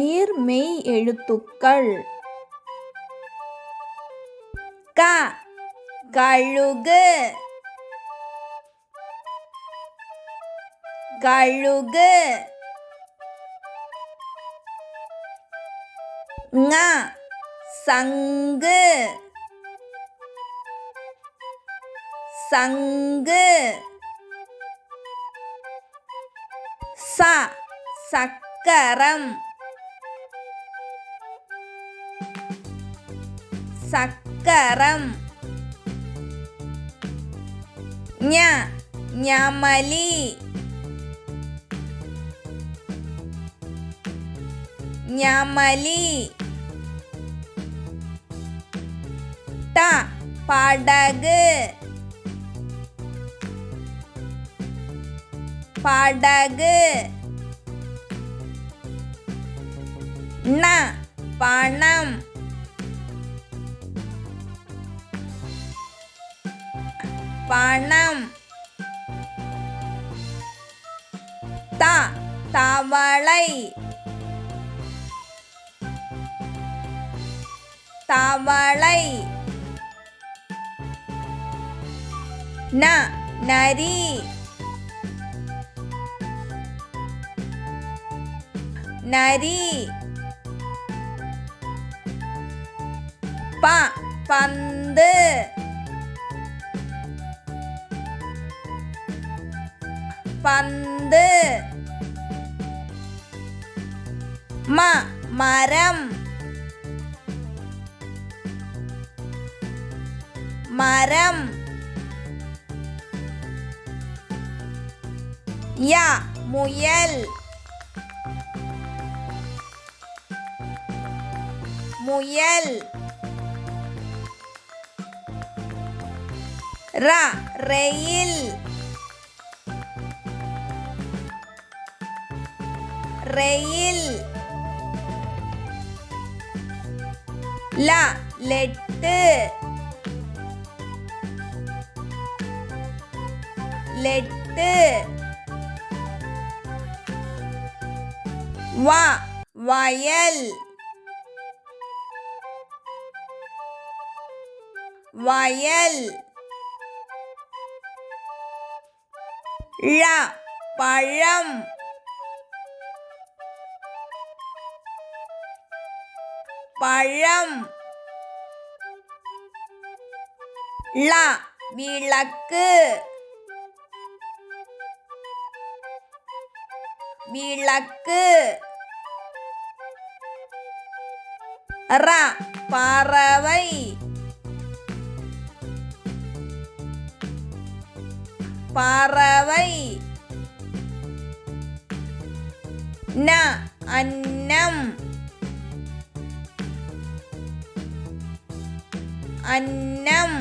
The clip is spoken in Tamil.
உயிர்மெய் எழுத்துக்கள். க கழுகு கழுகு. ங சங்கு சங்கு. ச சக்கரம் சக்கரம். ஞ ஞமலி ஞமலி. ட படகு படகு. ந பணம் பணம். த தவளை தவளை. ந நரி நரி. ப பந்து பந்து. ம மரம் மரம். ய முயல் முயல். ர ரெயில் ரெயில். ல லெட்டு லெட்டு. வ வயல் வயல். ழ பழம் பழம். ள விளக்கு விளக்கு. ர பறவை பறவை. ந அன்னம் அன்னம்.